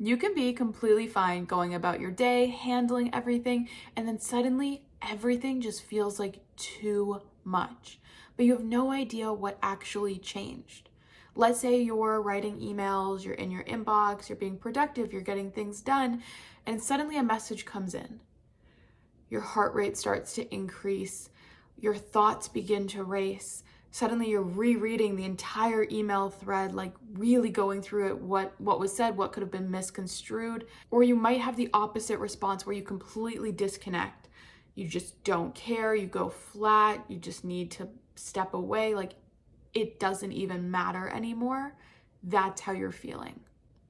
You can be completely fine going about your day, handling everything, and then suddenly everything just feels like too much. But you have no idea what actually changed. Let's say you're writing emails, you're in your inbox, you're being productive, you're getting things done, and suddenly a message comes in. Your heart rate starts to increase, your thoughts begin to race. Suddenly you're rereading the entire email thread, like really going through it, what was said, what could have been misconstrued. Or you might have the opposite response where you completely disconnect. You just don't care, you go flat, you just need to step away, like it doesn't even matter anymore. That's how you're feeling.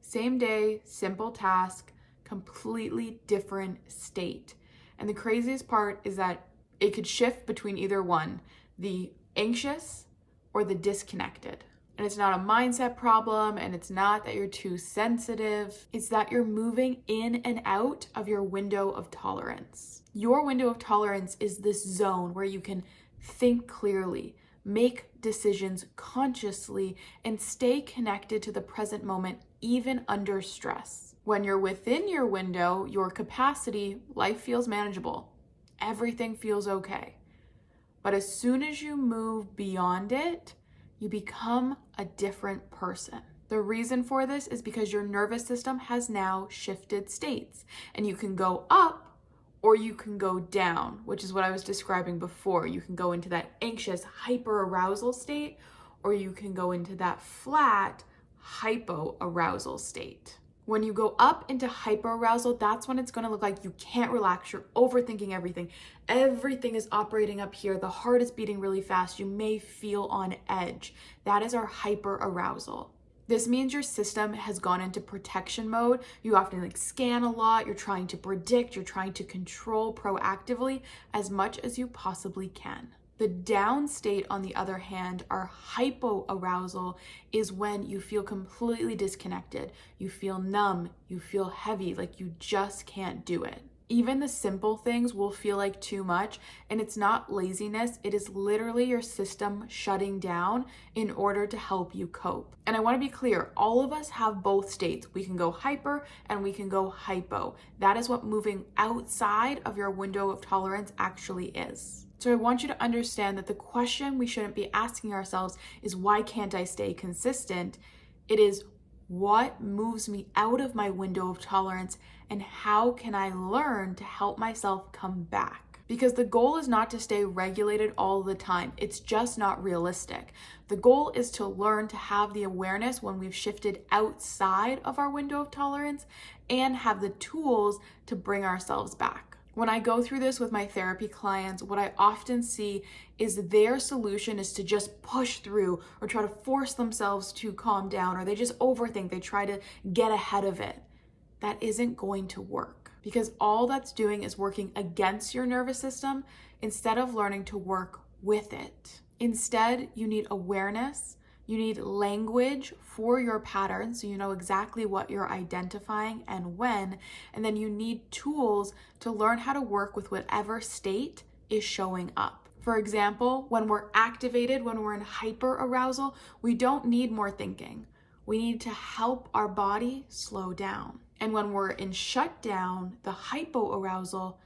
Same day, simple task, completely different state. And the craziest part is that it could shift between either one, the anxious or the disconnected. And it's not a mindset problem, and it's not that you're too sensitive. It's that you're moving in and out of your window of tolerance. Your window of tolerance is this zone where you can think clearly, make decisions consciously, and stay connected to the present moment, even under stress. When you're within your window, your capacity, life feels manageable. Everything feels okay. But as soon as you move beyond it, you become a different person. The reason for this is because your nervous system has now shifted states, and you can go up or you can go down, which is what I was describing before. You can go into that anxious hyperarousal state, or you can go into that flat hypoarousal state. When you go up into hyperarousal, that's when it's going to look like you can't relax. You're overthinking everything. Everything is operating up here. The heart is beating really fast. You may feel on edge. That is our hyperarousal. This means your system has gone into protection mode. You often scan a lot. You're trying to predict. You're trying to control proactively as much as you possibly can. The down state, on the other hand, our hypoarousal, is when you feel completely disconnected. You feel numb, you feel heavy, like you just can't do it. Even the simple things will feel like too much, and it's not laziness, it is literally your system shutting down in order to help you cope. And I want to be clear, all of us have both states. We can go hyper and we can go hypo. That is what moving outside of your window of tolerance actually is. So I want you to understand that the question we shouldn't be asking ourselves is, why can't I stay consistent? It is, what moves me out of my window of tolerance, and how can I learn to help myself come back? Because the goal is not to stay regulated all the time. It's just not realistic. The goal is to learn to have the awareness when we've shifted outside of our window of tolerance and have the tools to bring ourselves back. When I go through this with my therapy clients, what I often see is their solution is to just push through or try to force themselves to calm down, or they just overthink, they try to get ahead of it. That isn't going to work, because all that's doing is working against your nervous system instead of learning to work with it. Instead, you need awareness. You need language for your pattern, so you know exactly what you're identifying and when, and then you need tools to learn how to work with whatever state is showing up. For example, when we're activated, when we're in hyperarousal, we don't need more thinking. We need to help our body slow down. And when we're in shutdown, the hypoarousal,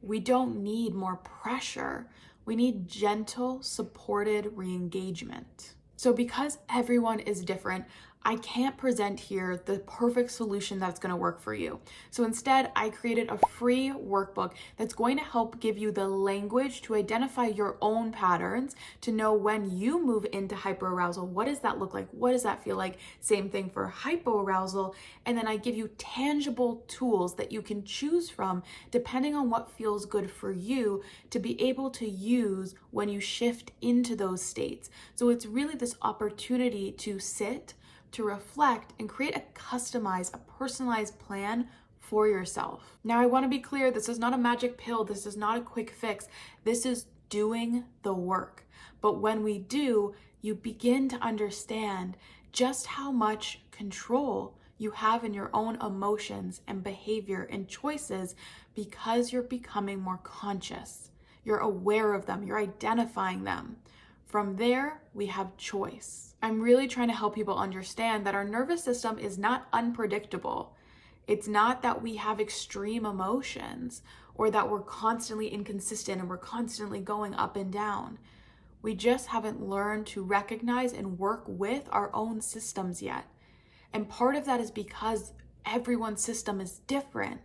we don't need more pressure. We need gentle, supported re-engagement. So because everyone is different, I can't present here the perfect solution that's going to work for you. So instead, I created a free workbook that's going to help give you the language to identify your own patterns, to know when you move into hyperarousal, what does that look like? What does that feel like? Same thing for hypoarousal. And then I give you tangible tools that you can choose from depending on what feels good for you to be able to use when you shift into those states. So it's really this opportunity to sit, to reflect, and create a customized, a personalized plan for yourself. Now, I want to be clear, this is not a magic pill. This is not a quick fix. This is doing the work. But when we do, you begin to understand just how much control you have in your own emotions and behavior and choices, because you're becoming more conscious. You're aware of them. You're identifying them. From there, we have choice. I'm really trying to help people understand that our nervous system is not unpredictable. It's not that we have extreme emotions or that we're constantly inconsistent and we're constantly going up and down. We just haven't learned to recognize and work with our own systems yet. And part of that is because everyone's system is different.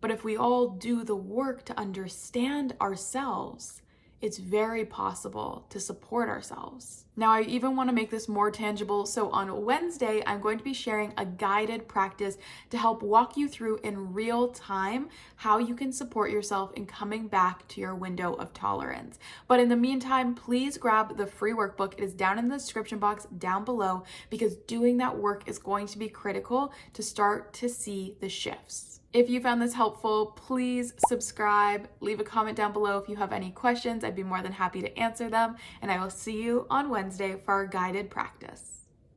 But if we all do the work to understand ourselves, it's very possible to support ourselves. Now, I even want to make this more tangible. So on Wednesday, I'm going to be sharing a guided practice to help walk you through in real time how you can support yourself in coming back to your window of tolerance. But in the meantime, please grab the free workbook. It is down in the description box down below, because doing that work is going to be critical to start to see the shifts. If you found this helpful, please subscribe, leave a comment down below if you have any questions. I'd be more than happy to answer them, and I will see you on Wednesday for our guided practice.